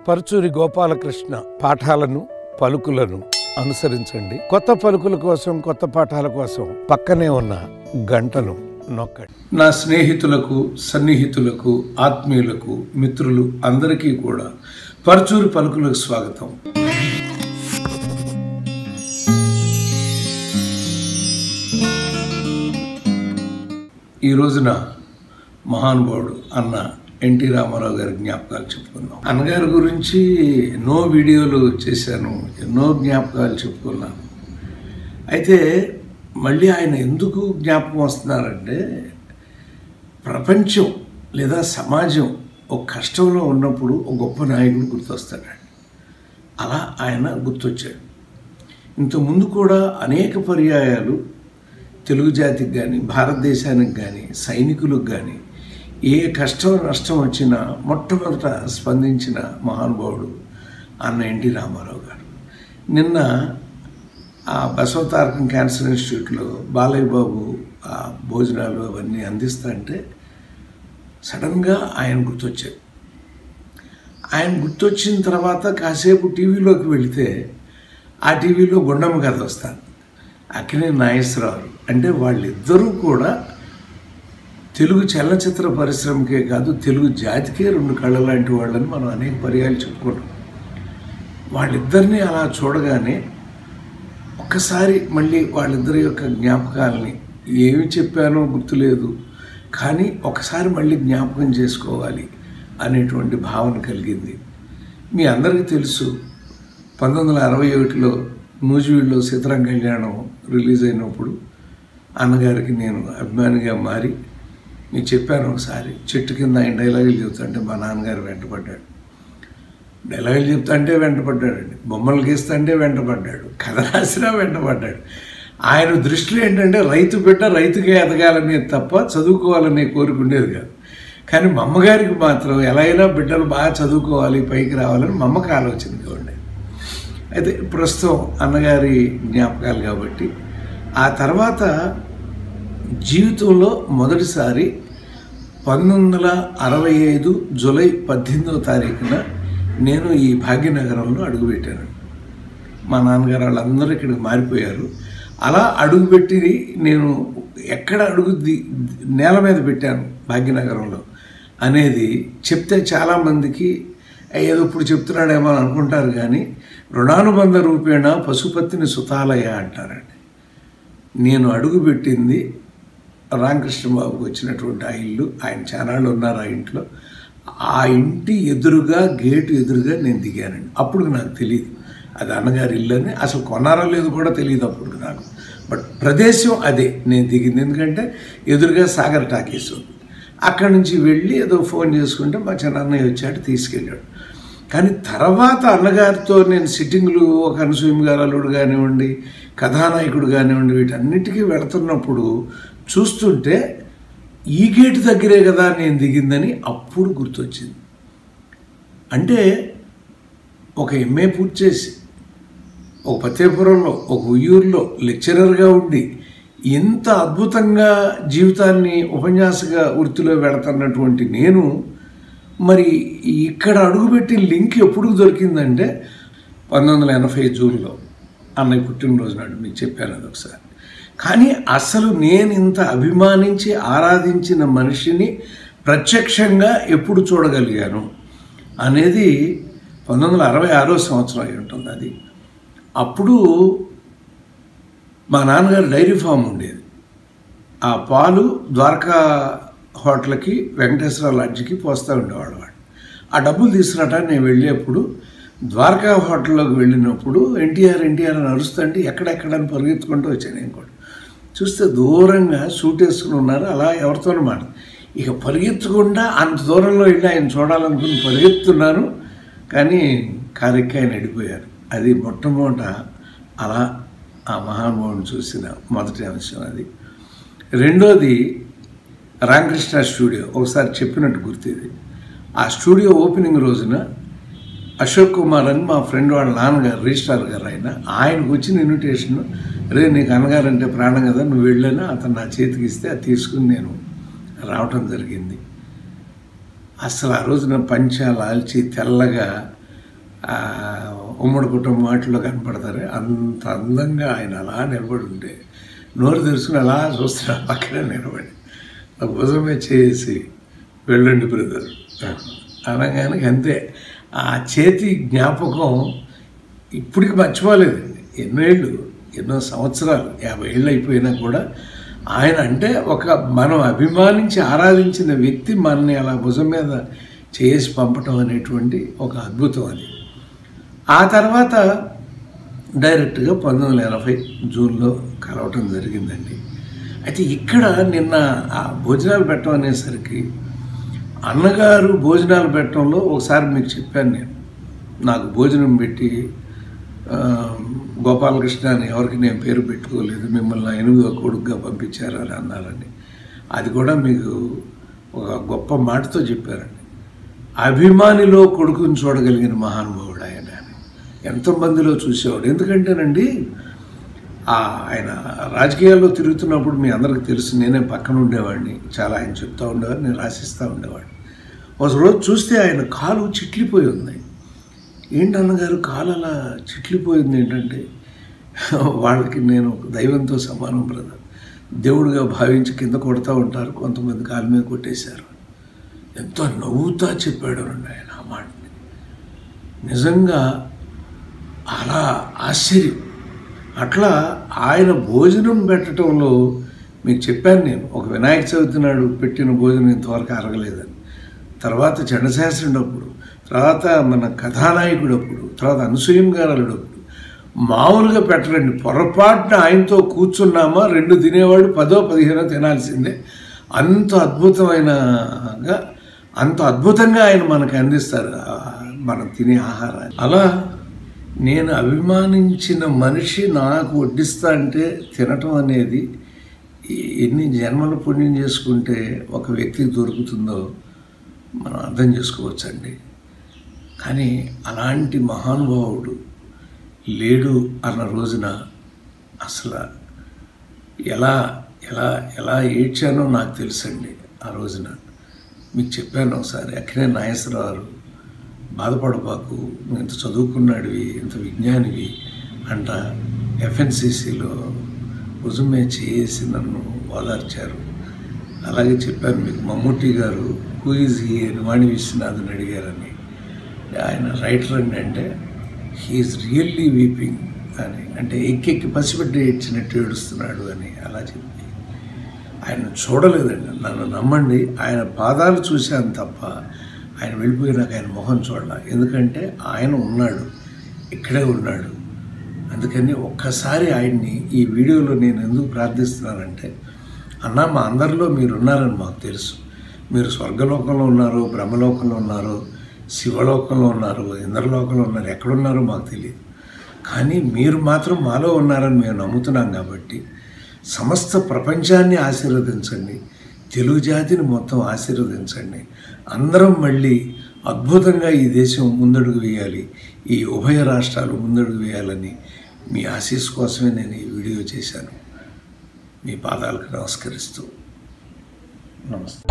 పరుచూరి గోపాలకృష్ణ పాఠాలను పలుకులను అనుసరించండి. కొత్త పలుకుల కోసం, కొత్త పాఠాల కోసం పక్కనే ఉన్న గంటను నొక్కండి. నా స్నేహితులకు, సన్నిహితులకు, ఆత్మీయులకు, మిత్రులు అందరికీ కూడా పరుచూరి పలుకులకు స్వాగతం. ఈ రోజున మహానుభావుడు అన్న ఎన్టీ రామారావు గారి జ్ఞాపకాలు చెప్పుకున్నాం. అన్నగారి గురించి ఎన్నో వీడియోలు చేశాను, ఎన్నో జ్ఞాపకాలు చెప్పుకున్నాను. అయితే మళ్ళీ ఆయన ఎందుకు జ్ఞాపకం వస్తున్నారంటే, ప్రపంచం లేదా సమాజం ఒక కష్టంలో ఉన్నప్పుడు ఒక గొప్ప నాయకుడు గుర్తొస్తాడండి. అలా ఆయన గుర్తొచ్చాడు. ఇంతకుముందు కూడా అనేక పర్యాయాలు తెలుగు జాతికి కానీ, భారతదేశానికి కానీ, సైనికులకు కానీ ఏ కష్టం నష్టం వచ్చినా మొట్టమొదట స్పందించిన మహానుభావుడు అన్న ఎన్టీ రామారావు గారు. నిన్న ఆ బసవతారకం క్యాన్సర్ ఇన్స్టిట్యూట్లో బాలయ్య బాబు ఆ భోజనాలు అవన్నీ అందిస్తా అంటే సడన్గా ఆయన గుర్తొచ్చాడు. ఆయన గుర్తొచ్చిన తర్వాత కాసేపు టీవీలోకి వెళితే ఆ టీవీలో గుండమ్మ కథ వస్తాను, అక్కినేని నాగేశ్వరరావు. అంటే వాళ్ళిద్దరూ కూడా తెలుగు చలనచిత్ర పరిశ్రమకే కాదు, తెలుగు జాతికే రెండు కళ్ళ లాంటి వాళ్ళని మనం అనేక పర్యాలు చెప్పుకుంటాం. వాళ్ళిద్దరినీ అలా చూడగానే ఒక్కసారి మళ్ళీ వాళ్ళిద్దరి యొక్క జ్ఞాపకాలని, ఏమి చెప్పానో గుర్తులేదు కానీ ఒకసారి మళ్ళీ జ్ఞాపకం చేసుకోవాలి అనేటువంటి భావన కలిగింది. మీ అందరికీ తెలుసు, 1961లో నూజివీడులో సీతారాం కళ్యాణం రిలీజ్ అయినప్పుడు అన్నగారికి నేను అభిమానిగా మారి, మీకు చెప్పాను ఒకసారి, చెట్టు కింద ఆయన డైలాగులు చెబుతుంటే మా నాన్నగారు వెంటపడ్డాడు. డైలాగులు చెప్తాంటే వెంటపడ్డాడండి, బొమ్మలు గీస్తాంటే వెంటపడ్డాడు, కథ రాసినా వెంటపడ్డాడు. ఆయన దృష్టిలో ఏంటంటే రైతు బిడ్డ రైతుగా ఎదగాలనేది తప్ప చదువుకోవాలనే కోరుకుండేది కాదు. కానీ మా అమ్మగారికి మాత్రం ఎలా అయినా బిడ్డలు బాగా చదువుకోవాలి, పైకి రావాలని మా అమ్మకి ఆలోచనగా ఉండేది. అయితే ప్రస్తుతం అన్నగారి జ్ఞాపకాలు కాబట్టి, ఆ తర్వాత జీవితంలో మొదటిసారి 1965 జూలై 18వ తారీఖున నేను ఈ భాగ్యనగరంలో అడుగుపెట్టాను. మా నాన్నగారు వాళ్ళందరూ ఇక్కడికి మారిపోయారు. అలా అడుగుపెట్టి నేను ఎక్కడ నేల మీద పెట్టాను భాగ్యనగరంలో అనేది చెప్తే చాలామందికి ఏదో ఇప్పుడు చెప్తున్నాడేమో అని అనుకుంటారు. కానీ రుణానుబంధ రూపేణ పశుపతిని సుతాలయ అంటారండి. నేను అడుగుపెట్టింది రామకృష్ణబాబుకి వచ్చినటువంటి ఆ ఇల్లు. ఆయన చానాళ్ళు ఉన్నారు ఆ ఇంట్లో. ఆ ఇంటి ఎదురుగా, గేటు ఎదురుగా నేను దిగానండి. అప్పుడు నాకు తెలియదు అది అన్నగారి ఇల్లు అని, అసలు కొన్నారో లేదు కూడా తెలియదు అప్పుడు నాకు. బట్ ప్రదేశం అదే నేను దిగింది. ఎందుకంటే ఎదురుగా సాగర్ టాకీస్ ఉంది. అక్కడి నుంచి వెళ్ళి ఏదో ఫోన్ చేసుకుంటే మా చిన్నన్నయ్య వచ్చాడు, తీసుకెళ్ళాడు. కానీ తర్వాత అన్నగారితో నేను సిట్టింగ్లు, ఒక అనసూయ గారు అల్లుడు కానివ్వండి, కథానాయకుడు కానివ్వండి, వీటన్నిటికీ వెళుతున్నప్పుడు చూస్తుంటే ఈ గేటు దగ్గరే కదా నేను దిగిందని అప్పుడు గుర్తొచ్చింది. అంటే ఒక ఎంఏ పూర్తి చేసి, ఒక ఫతేపురంలో, ఒక ఉయ్యూరులో లెక్చరర్గా ఉండి, ఎంత అద్భుతంగా జీవితాన్ని ఉపన్యాసగా వృత్తిలో వెళుతున్నటువంటి నేను మరి ఇక్కడ అడుగుపెట్టి లింక్ ఎప్పుడు దొరికిందంటే 1980 జూన్లో అన్నయ్య పుట్టినరోజు నాడు. మీకు చెప్పాను అది ఒకసారి. కానీ అసలు నేను ఇంత అభిమానించి ఆరాధించిన మనిషిని ప్రత్యక్షంగా ఎప్పుడు చూడగలిగాను అనేది 1966వ సంవత్సరం అయి ఉంటుంది అది. అప్పుడు మా నాన్నగారు డైరీ ఫామ్ ఉండేది. ఆ పాలు ద్వారకా హోటల్కి, వెంకటేశ్వర లాడ్జికి పోస్తూ ఉండేవాడు. ఆ డబ్బులు తీసుకురావటానికి నేను వెళ్ళేప్పుడు ద్వారకా హోటల్లోకి వెళ్ళినప్పుడు ఎన్టీఆర్ అని అరుస్తుంటే ఎక్కడెక్కడని పరిగెత్తుకుంటూ వచ్చాను. నేను కూడా చూస్తే దూరంగా సూట్ వేసుకుని ఉన్నారు. అలా ఎవరితోనూ మాట, ఇక పరిగెత్తకుండా అంత దూరంలో వెళ్ళి ఆయన చూడాలనుకుని పరిగెత్తున్నాను. కానీ కారెక్కి ఆయన వెళ్ళిపోయారు. అది మొట్టమొదట అలా ఆ మహానుభావుని చూసిన మొదటి అంశం అది. రెండోది రామకృష్ణ స్టూడియో. ఒకసారి చెప్పినట్టు గుర్తుంది. ఆ స్టూడియో ఓపెనింగ్ రోజున అశోక్ కుమార్ అని మా ఫ్రెండ్ వాళ్ళ నాన్నగారు, రిజిస్ట్రార్ గారు, ఆయనకు వచ్చిన ఇన్విటేషన్, రే నీకు అన్నగారు అంటే ప్రాణం కదా, నువ్వు వెళ్ళాను, అతను నా చేతికి ఇస్తే అది తీసుకుని నేను రావటం జరిగింది. అసలు ఆ రోజున పంచ లాల్చి తెల్లగా ఉమ్మడి కుటుంబం వాటిలో కనపడతారే అంత అందంగా ఆయన అలా నిలబడి ఉంటే నోరు తెరుచుకుని అలా చూస్తున్నా పక్కనే నిలబడి భుజమే చేసి వెళ్ళండి బ్రదర్ అనగానే అంతే. ఆ చేతి జ్ఞాపకం ఇప్పటికి మర్చిపోలేదండి. ఎన్నో సంవత్సరాలు 50 ఏళ్ళు అయిపోయినా కూడా ఆయన అంటే ఒక మనం అభిమానించి ఆరాధించిన వ్యక్తి మనని అలా భుజం మీద చేసి పంపటం అనేటువంటి ఒక అద్భుతం అది. ఆ తర్వాత డైరెక్ట్గా 1980 జూన్లో కలవటం జరిగిందండి. అయితే ఇక్కడ నిన్న ఆ భోజనాలు పెట్టడం అనేసరికి అన్నగారు భోజనాలు పెట్టడంలో ఒకసారి మీకు చెప్పాను నేను, నాకు భోజనం పెట్టి గోపాలకృష్ణ అని ఎవరికి నేను పేరు పెట్టుకోలేదు, మిమ్మల్ని 8వ కొడుకుగా పంపించారు అని అన్నారని. అది కూడా మీకు ఒక గొప్ప మాటతో చెప్పారండి. అభిమానిలో కొడుకుని చూడగలిగిన మహానుభావుడు ఆయన అని ఎంతమందిలో చూసేవాడు. ఎందుకంటేనండి ఆయన రాజకీయాల్లో తిరుగుతున్నప్పుడు మీ అందరికీ తెలుసు, నేనే పక్కన ఉండేవాడిని, చాలా ఆయన చెప్తూ ఉండేవాడు, నేను రాసిస్తూ ఉండేవాడిని. ఒక రోజు చూస్తే ఆయన కాలు చిట్లిపోయి ఉంది. ఏంటి అన్నగారు కాలు అలా చిట్లిపోయింది ఏంటంటే, వాళ్ళకి నేను దైవంతో సమానం బ్రదర్, దేవుడిగా భావించి కింద కొడతా ఉంటారు, కొంతమంది కాలు మీద కొట్టేశారు. ఎంతో నవ్వుతా చెప్పాడు అండి ఆయన ఆ మాటని. నిజంగా అలా ఆశ్చర్యం. అట్లా ఆయన భోజనం పెట్టడంలో మీకు చెప్పాను నేను, ఒక వినాయక చవితి నాడు పెట్టిన భోజనం ఇంతవరకు అరగలేదని. తర్వాత చండశాస్త్రుడు అప్పుడు, తర్వాత మన కథానాయకుడు అప్పుడు, తర్వాత అనసూయం గారు అప్పుడు మామూలుగా పెట్టరండి. పొరపాటున ఆయనతో కూర్చున్నామా 2 తినేవాడు 10 15 తినాల్సిందే. అంత అద్భుతంగా ఆయన మనకు అందిస్తారు మనం తినే ఆహారాన్ని. అలా నేను అభిమానించిన మనిషి నాకు వడ్డిస్తా అంటే తినటం అనేది ఎన్ని జన్మల పుణ్యం చేసుకుంటే ఒక వ్యక్తికి దొరుకుతుందో మనం అర్థం చేసుకోవచ్చండి. కానీ అలాంటి మహానుభావుడు లేడు అన్న రోజున అసలు ఎలా ఎలా ఎలా ఏడ్చానో నాకు తెలుసండి. ఆ రోజున మీకు చెప్పాను ఒకసారి, అక్కినే నాగేశ్వరరావు బాధపడబాకు, నువ్వు ఇంత చదువుకున్నాడివి, ఇంత విజ్ఞానివి అంట ఎఫ్ఎన్సిసిలో రుజుమే చేసి నన్ను ఓదార్చారు. అలాగే చెప్పాను మీకు, మమ్మూటి గారు హూ ఈజ్ హీ అని వాణి విశ్వనాథన్ అడిగారని. ఆయన రైటర్ అండి అంటే హీఈస్ రియల్లీ వీపింగ్ అని, అంటే ఎక్కెక్కి పసిబిడ్డ ఏడ్చినట్టు ఏడుస్తున్నాడు అని అలా చెప్పి ఆయన చూడలేదండి. నన్ను నమ్మండి, ఆయన పాదాలు చూశాను తప్ప ఆయన వెళ్ళిపోయినాక ఆయన మొహం చూడాల. ఎందుకంటే ఆయన ఉన్నాడు, ఇక్కడే ఉన్నాడు. అందుకని ఒక్కసారి ఆయన్ని ఈ వీడియోలో నేను ఎందుకు ప్రార్థిస్తున్నానంటే, అన్న మా అందరిలో మీరు ఉన్నారని మాకు తెలుసు. మీరు స్వర్గలోకంలో ఉన్నారు, బ్రహ్మలోకంలో ఉన్నారు, శివలోకంలో ఉన్నారు, ఇంద్రలోకంలో ఉన్నారు, ఎక్కడున్నారో మాకు తెలియదు. కానీ మీరు మాత్రం మాలో ఉన్నారని మేము నమ్ముతున్నాం. కాబట్టి సమస్త ప్రపంచాన్ని ఆశీర్వదించండి, తెలుగు జాతిని మొత్తం ఆశీర్వదించండి. అందరం మళ్ళీ అద్భుతంగా ఈ దేశం ముందడుగు వేయాలి, ఈ ఉభయ రాష్ట్రాలు ముందడుగు వేయాలని మీ ఆశీస్ కోసమే నేను ఈ వీడియో చేశాను. మీ పాదాలకు నమస్కరిస్తూ నమస్తే.